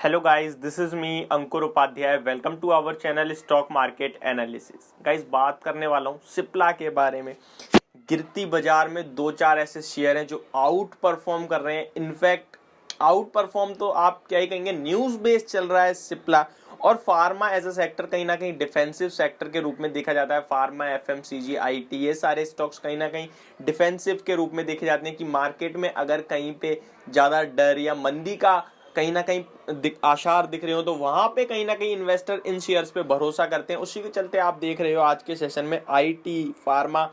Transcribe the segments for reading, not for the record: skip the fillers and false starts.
Hello guys, this is me Ankur Upadhyay. Welcome to our channel stock market analysis. Guys, बात करने वाला हूँ सिप्ला के बारे में। गिरती बाजार में दो चार ऐसे शेयर हैं जो आउट परफॉर्म कर रहे हैं। इनफैक्ट आउट परफॉर्म तो आप क्या ही कहेंगे, न्यूज बेस्ड चल रहा है सिप्ला। और फार्मा एज अ सेक्टर कहीं ना कहीं डिफेंसिव सेक्टर के रूप में देखा जाता है। फार्मा, एफएमसीजी, आईटी, ये सारे स्टॉक्स कहीं ना कहीं डिफेंसिव के रूप में देखे जाते हैं कि मार्केट में अगर कहीं पे ज्यादा डर या मंदी का कहीं ना कहीं आसार दिख रहे हो तो वहां पे कहीं ना कहीं इन्वेस्टर इन शेयर्स पे भरोसा करते हैं। उसी के चलते आप देख रहे हो आज के सेशन में आईटी, फार्मा,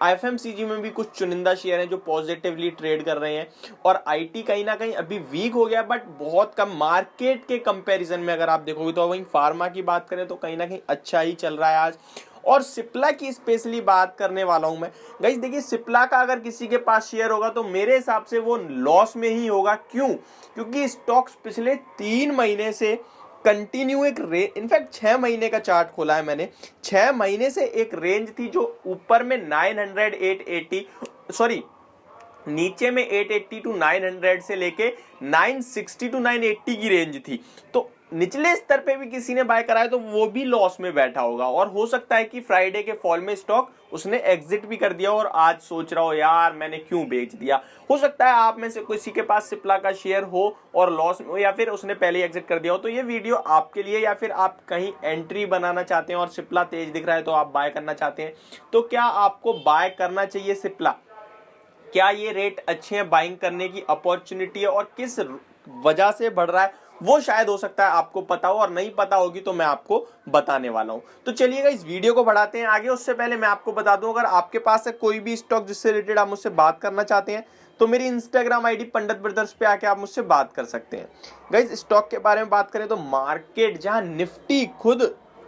एफएमसीजी में भी कुछ चुनिंदा शेयर हैं जो पॉजिटिवली ट्रेड कर रहे हैं। और आईटी कहीं ना कहीं अभी वीक हो गया, बट बहुत कम मार्केट के कंपैरिजन में अगर आप देखोगे तो। वहीं फार्मा की बात करें तो कहीं ना कहीं अच्छा ही चल रहा है आज। और सिप्ला की स्पेशली बात करने वाला हूं मैं। गाइस देखिए, सिप्ला का अगर किसी के पास शेयर होगा तो मेरे हिसाब से वो लॉस में ही होगा। क्यों? क्योंकि स्टॉक्स पिछले 3 महीने से कंटिन्यू एक इनफैक्ट 6 महीने का चार्ट खोला है मैंने। 6 महीने से एक रेंज थी जो ऊपर में 900 880, सॉरी नीचे में 880 टू 900 से लेके 960 टू 980 की रेंज थी। तो निचले स्तर पे भी किसी ने बाय कराया तो वो भी लॉस में बैठा होगा। और हो सकता है कि फ्राइडे के फॉल में स्टॉक उसने एग्जिट भी कर दिया और आज सोच रहा हो यार मैंने क्यों बेच दिया। हो सकता है आप में से किसी के पास सिप्ला का शेयर हो और लॉस में हो, या फिर उसने पहले एग्जिट कर दिया हो। तो ये वीडियो आपके लिए, या फिर आप कहीं एंट्री बनाना चाहते हैं और सिप्ला तेज दिख रहा है तो आप बाय करना चाहते हैं, तो क्या आपको बाय करना चाहिए सिप्ला? क्या ये रेट अच्छे हैं बाइंग करने की अपॉर्चुनिटी है? और किस वजह से बढ़ रहा है वो शायद हो सकता है आपको पता हो, और नहीं पता होगी तो मैं आपको बताने वाला हूं। तो चलिएगा इस वीडियो को बढ़ाते हैं आगे। उससे पहले मैं आपको बता दूं, अगर आपके पास है कोई भी स्टॉक जिससे रिलेटेड आप मुझसे बात करना चाहते हैं तो मेरी इंस्टाग्राम आईडी पंडित ब्रदर्स पे आके आप मुझसे बात कर सकते हैं। गाइस, स्टॉक के बारे में बात करें तो मार्केट जहां निफ्टी खुद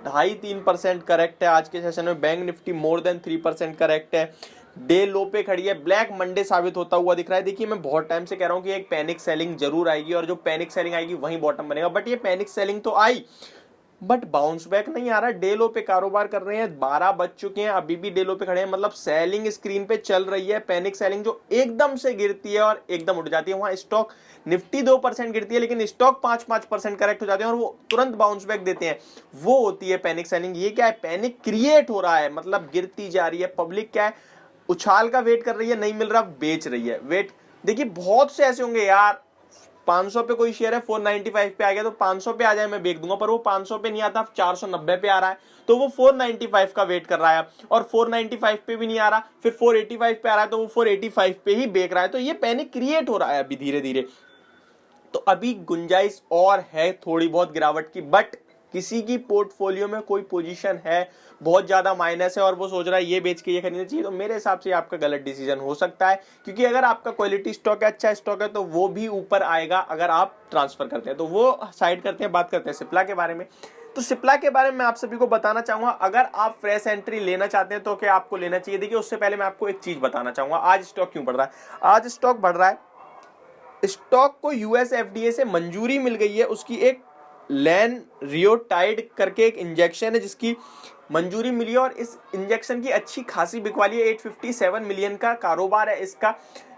2.5-3% करेक्ट है आज के सेशन में, bank Nifty more than 3% correct है, डे लो पे खड़ी है, ब्लैक मंडे साबित होता हुआ दिख रहा है। देखिए, मैं बहुत टाइम से कह रहा हूं कि एक पैनिक सेलिंग जरूर आएगी और जो पैनिक सेलिंग आएगी वहीं बॉटम बनेगा। बट ये पैनिक सेलिंग तो आई, बट बाउंस बैक नहीं आ रहा। डे लो पे कारोबार कर रहे हैं, 12 बज चुके हैं, अभी भी डे लो पे खड़े हैं। मतलब सेलिंग स्क्रीन पे चल रही है। पैनिक सेलिंग जो एकदम से गिरती है और एकदम उठ जाती है, वहां स्टॉक निफ्टी 2% गिरती है लेकिन स्टॉक 5% करेक्ट हो जाते हैं और वो तुरंत बाउंस बैक देते हैं, वो होती है पैनिक सेलिंग। ये क्या है? पैनिक क्रिएट हो रहा है, मतलब गिरती जा रही है। पब्लिक क्या है, उछाल का वेट कर रही है, नहीं मिल रहा बेच रही है। वेट देखिए, बहुत से ऐसे होंगे यार, 500 पे कोई शेयर है, 495 पे आ गया तो 500 पे आ जाए मैं बेच दूंगा, पर वो 500 पे नहीं आता, 490 पे आ रहा है तो वो 495 का वेट कर रहा है। और 495 पे भी नहीं आ रहा, फिर 485 पे आ रहा है तो वो 485 पे ही बेच रहा है। तो ये पैनिक क्रिएट हो रहा है अभी धीरे धीरे। तो अभी गुंजाइश और है थोड़ी बहुत गिरावट की, बट किसी की पोर्टफोलियो में कोई पोजीशन है बहुत ज्यादा माइनस है और वो सोच रहा है ये बेच के ये खरीदना चाहिए, तो मेरे हिसाब से आपका गलत डिसीजन हो सकता है। क्योंकि अगर आपका क्वालिटी स्टॉक है, अच्छा स्टॉक है, तो वो भी ऊपर आएगा अगर आप ट्रांसफर करते हैं। तो वो साइड करते हैं। बात करते हैं सिप्ला के बारे में। तो सिप्ला के बारे में मैं आप सभी को बताना चाहूंगा, अगर आप फ्रेश एंट्री लेना चाहते हैं तो क्या आपको लेना चाहिए। देखिए, उससे पहले मैं आपको एक चीज बताना चाहूंगा, आज स्टॉक क्यों बढ़ रहा है। आज स्टॉक बढ़ रहा है, स्टॉक को यूएस एफडीए से मंजूरी मिल गई है। उसकी एक लैनरियोटाइड करके एक इंजेक्शन है जिसकी मंजूरी मिली है और इस इंजेक्शन की अच्छी खासी बिकवाली है। 857 मिलियन का कारोबार है इसका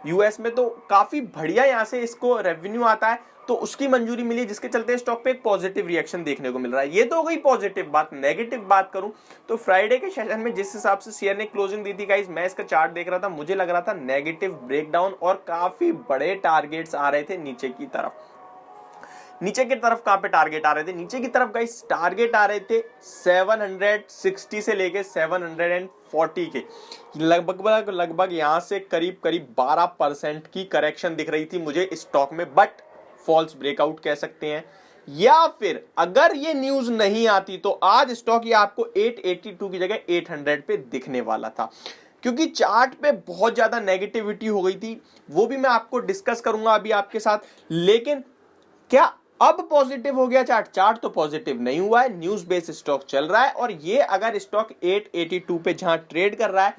यूएस में, तो काफी बढ़िया यहाँ से इसको रेवेन्यू आता है। तो उसकी मंजूरी मिली जिसके चलते स्टॉक पे एक पॉजिटिव रिएक्शन देखने को मिल रहा है। ये तो हो गई पॉजिटिव बात। नेगेटिव बात करूं तो फ्राइडे के सेशन में जिस हिसाब से शेयर ने क्लोजिंग दी थी गाइस, मैं इसका चार्ट देख रहा था, मुझे लग रहा था नेगेटिव ब्रेकडाउन और काफी बड़े टारगेट्स आ रहे थे नीचे की तरफ। नीचे की तरफ कहां पे टारगेट आ रहे थे? नीचे की तरफ गाइस टारगेट आ रहे थे 760 से लेके 740 के लगभग यहां से करीब 12% की करेक्शन दिख रही थी मुझे स्टॉक में, बट फॉल्स ब्रेकआउट कह सकते हैं। या फिर अगर ये न्यूज नहीं आती तो आज स्टॉक ये आपको 882 की जगह 800 पे दिखने वाला था। क्योंकि चार्ट पे बहुत ज्यादा नेगेटिविटी हो गई थी, वो भी मैं आपको डिस्कस करूंगा अभी आपके साथ। लेकिन क्या अब पॉजिटिव हो गया चार्ट? चार्ट तो पॉजिटिव नहीं हुआ है, न्यूज बेस्ड स्टॉक चल रहा है। और ये अगर स्टॉक 882 पे जहां ट्रेड कर रहा है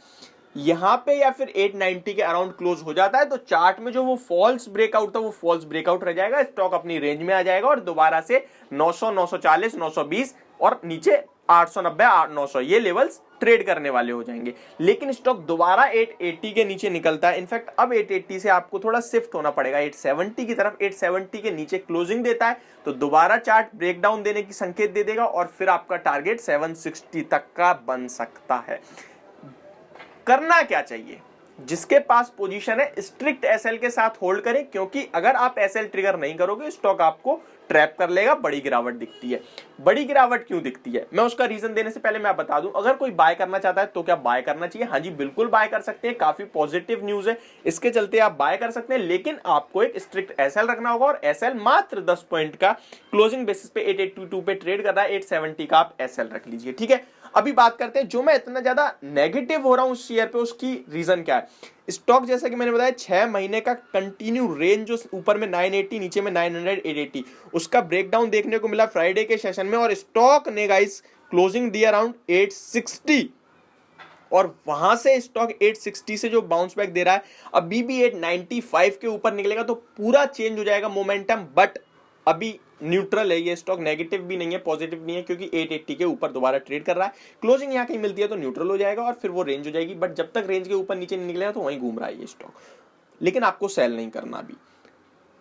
यहां पे, या फिर 890 के अराउंड क्लोज हो जाता है, तो चार्ट में जो वो फॉल्स ब्रेकआउट था वो फॉल्स ब्रेकआउट रह जाएगा। स्टॉक अपनी रेंज में आ जाएगा और दोबारा से 900, 940, 920 और नीचे 890 900 ये लेवल्स ट्रेड करने वाले हो जाएंगे। लेकिन स्टॉक दोबारा 880 के नीचे निकलता है, इनफैक्ट अब 880 से आपको थोड़ा शिफ्ट होना पड़ेगा 870 की तरफ। 870 के नीचे क्लोजिंग देता है तो दोबारा चार्ट ब्रेकडाउन देने की संकेत दे देगा और फिर आपका टारगेट 760 तक का बन सकता है। करना क्या चाहिए? जिसके पास पोजीशन है स्ट्रिक्ट एसएल के साथ होल्ड करें, क्योंकि अगर आप एसएल ट्रिगर नहीं करोगे स्टॉक आपको ट्रैप कर लेगा। बड़ी गिरावट दिखती है। बड़ी गिरावट क्यों दिखती है मैं उसका रीजन देने से पहले मैं बता दूं, अगर कोई बाय करना चाहता है तो क्या बाय करना चाहिए? हाँ जी, बिल्कुल बाय कर सकते हैं। काफी पॉजिटिव न्यूज है, इसके चलते आप बाय कर सकते हैं। लेकिन आपको एक स्ट्रिक्ट एसएल रखना होगा और एसएल मात्र 10 पॉइंट का क्लोजिंग बेसिस पे 882 पे ट्रेड कर रहा है, 870 का आप एसएल रख लीजिए। ठीक है, अभी बात करते हैं जो मैं इतना ज्यादा नेगेटिव हो रहा हूं उस शेयर पे, उसकी रीजन क्या है। स्टॉक जैसा कि मैंने बताया 6 महीने का कंटिन्यू रेंज जो ऊपर में 980 नीचे में 900 880 उसका ब्रेकडाउन देखने को मिला फ्राइडे के सेशन में और स्टॉक ने गाइस क्लोजिंग दी अराउंड 860 और वहां से स्टॉक 860 से जो बाउंस बैक दे रहा है अभी भी 895 के ऊपर निकलेगा तो पूरा चेंज हो जाएगा मोमेंटम। बट अभी न्यूट्रल है ये स्टॉक, नेगेटिव भी नहीं है पॉजिटिव नहीं है, क्योंकि 880 के ऊपर दोबारा ट्रेड कर रहा है। क्लोजिंग यहाँ कहीं मिलती है तो न्यूट्रल हो जाएगा और फिर वो रेंज हो जाएगी। बट जब तक रेंज के ऊपर नीचे नहीं निकलेगा तो वहीं घूम रहा है ये स्टॉक। लेकिन आपको सेल नहीं करना। अभी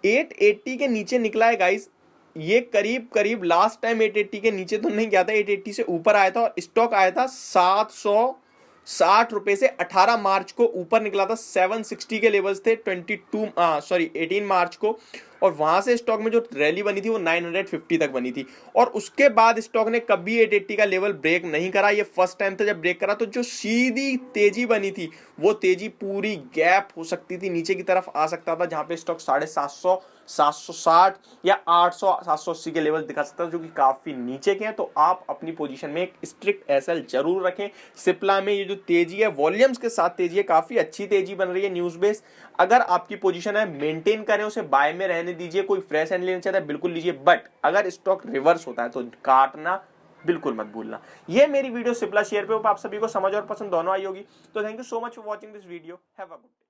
880 के नीचे निकला है गाइस, ये करीब करीब लास्ट टाइम 880 के नीचे तो नहीं गया था, 880 से ऊपर आया था और स्टॉक आया था 760 रुपए से 18 मार्च को ऊपर निकला था। 760 के लेवल्स थे 18 मार्च को और वहां से स्टॉक में जो रैली बनी थी वो 950 तक बनी थी और उसके बाद स्टॉक ने कभी 880 का लेवल ब्रेक नहीं करा। ये फर्स्ट टाइम था जब ब्रेक करा तो जो सीधी तेजी बनी थी वो तेजी पूरी गैप हो सकती थी, नीचे की तरफ आ सकता था जहां पे स्टॉक 750 760 या 800 780 के लेवल दिखा सकता है जो कि काफी नीचे के हैं। तो आप अपनी पोजीशन में एक स्ट्रिक्ट एसएल जरूर रखें। सिप्ला में ये जो तेजी है वॉल्यूम्स के साथ तेजी है, काफी अच्छी तेजी बन रही है न्यूज बेस। अगर आपकी पोजीशन है मेंटेन करें, उसे बाय में रहने दीजिए। कोई फ्रेश एंड लेना चाहता है बिल्कुल लीजिए, बट अगर स्टॉक रिवर्स होता है तो काटना बिल्कुल मत भूलना। ये मेरी वीडियो सिप्ला शेयर पे आप सभी को समझ और पसंद दोनों आई होगी। तो thank you so much for watching this video. Have a good day.